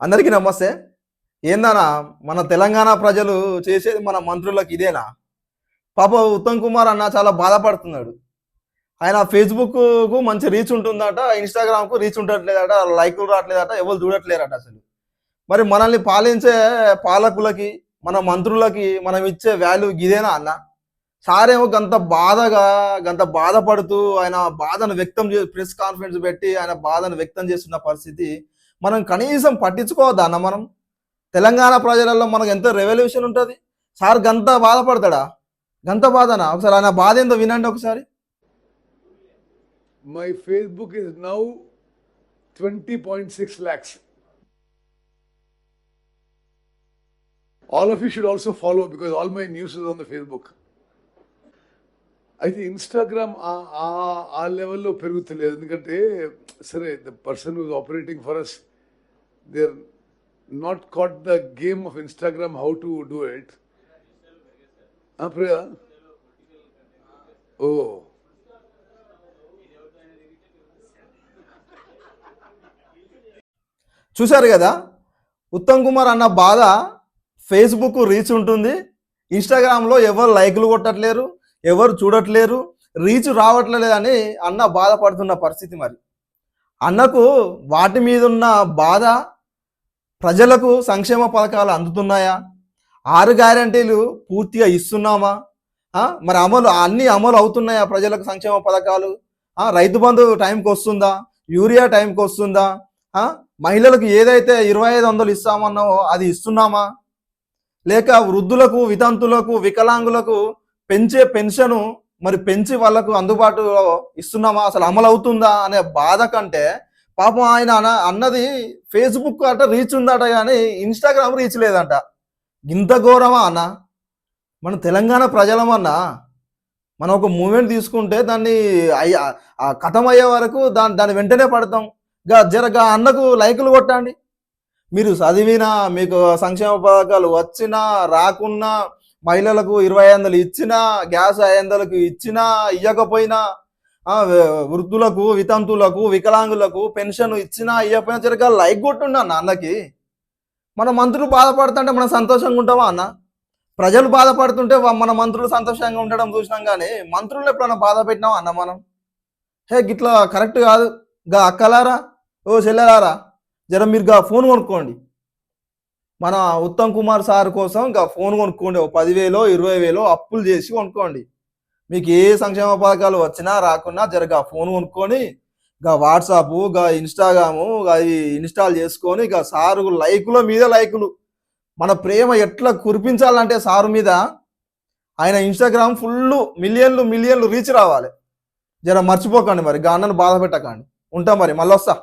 అందరికీ నమస్తే. ఏందన్నా మన తెలంగాణ ప్రజలు చేసేది మన మంత్రులకు ఇదేనా? పాపం ఉత్తమ్ కుమార్ అన్న చాలా బాధపడుతున్నాడు. ఆయన ఫేస్‌బుక్‌కు మంచి రీచ్ ఉంటుందట, ఇన్‌స్టాగ్రామ్‌కు రీచ్ ఉండట్లేదట, లైకులు రావట్లేదట, ఎవరు చూడట్లేరట అసలు. మరి మనల్ని పాలించే పాలకులకి, మన మంత్రులకి మనం ఇచ్చే వాల్యూ గిదేనా అన్న? సారేమో గంత బాధపడుతూ ఆయన బాధను వ్యక్తం ప్రెస్ కాన్ఫరెన్స్ పెట్టి ఆయన బాధను వ్యక్తం చేస్తున్న పరిస్థితి మనం కనీసం పట్టించుకోవద్దా అన్న మనం? తెలంగాణ ప్రజలలో మనకు ఎంత రెవల్యూషన్ ఉంటుంది. సార్ గంత బాధపడతాడా? గంత బాధనా? ఒకసారి ఆయన బాధ ఏందో వినండి ఒకసారి. My Facebook is now 20.6 lakhs. All of you should also follow because all my news is on the Facebook. అయితే ఇన్స్టాగ్రామ్ ఆ లెవెల్లో పెరుగుతలేదు. ఎందుకంటే సరే the person who's operating for us they are not caught the game of Instagram how to do it. ఓ చూశారు కదా, ఉత్తమ్ కుమార్ అన్న బాధ. ఫేస్బుక్ రీచ్ ఉంటుంది, ఇన్స్టాగ్రామ్లో ఎవరు లైకులు కొట్టట్లేరు, ఎవరు చూడట్లేరు, రీచ్ రావట్లేదని అన్న బాధపడుతున్న పరిస్థితి. మరి అన్నకు వాటి మీద ఉన్న బాధ, ప్రజలకు సంక్షేమ పథకాలు అందుతున్నాయా, 6 గ్యారంటీలు పూర్తిగా ఇస్తున్నామా, మరి అన్నీ అమలు అవుతున్నాయా ప్రజలకు సంక్షేమ పథకాలు, రైతు బంధు టైంకి వస్తుందా, యూరియా టైంకి వస్తుందా, మహిళలకు ఏదైతే 2500 ఇస్తామన్నావో అది ఇస్తున్నామా, లేక వృద్ధులకు, వితంతులకు, వికలాంగులకు పెంచే పెన్షను మరి పెంచి వాళ్ళకు అందుబాటులో ఇస్తున్నామా, అసలు అమలు అవుతుందా అనే బాధ కంటే పాపం ఆయన అన్నది ఫేస్బుక్ అట రీచ్ ఉందట కానీ ఇన్స్టాగ్రామ్ రీచ్ లేదంట. ఇంత ఘోరమా అన్న? మన తెలంగాణ ప్రజలమన్నా మనం ఒక మూమెంట్ తీసుకుంటే దాన్ని కథం అయ్యే వరకు దాని వెంటనే పడతాం. జరగా అన్నకు లైకులు కొట్టండి. మీరు చదివినా, మీకు సంక్షేమ పథకాలు వచ్చినా రాకున్నా, మహిళలకు 2500 ఇచ్చినా, గ్యాస్ 500కు ఇచ్చినా ఇవ్వకపోయినా, వృద్ధులకు, వితంతులకు, వికలాంగులకు పెన్షన్ ఇచ్చినా ఇవ్వకపోయినా జరగా లైక్ కొట్టుండి అన్న అన్నకి. మన మంత్రులు బాధపడుతుంటే మనం సంతోషంగా ఉంటామా అన్న? ప్రజలు బాధపడుతుంటే మన మంత్రులు సంతోషంగా ఉండడం చూసినాం కానీ మంత్రులు ఎప్పుడైనా బాధ పెట్టినామా అన్న మనం? గిట్లా కరెక్ట్ కాదు. అక్కలారా, ఓ చెల్లెలారా, మీరు ఫోన్ కొనుక్కోండి. మన ఉత్తమ్ కుమార్ సార్ కోసం ఫోన్ కొనుక్కోండి. 10,000 20,000 అప్పులు చేసి కొనుక్కోండి. మీకు ఏ సంక్షేమ పథకాలు వచ్చినా రాకున్నా ఫోన్ కొనుక్కొని వాట్సాప్, ఇన్స్టాగ్రాము ఇన్స్టాల్ చేసుకొని సారు లైకుల మీద లైకులు. మన ప్రేమ ఎట్లా కురిపించాలంటే సారు మీద ఆయన ఇన్స్టాగ్రామ్ ఫుల్ మిలియన్లు రీచ్ రావాలి. మర్చిపోకండి మరి. అన్నను బాధ పెట్టకండి. ఉంటా మరి, మళ్ళీ వస్తా.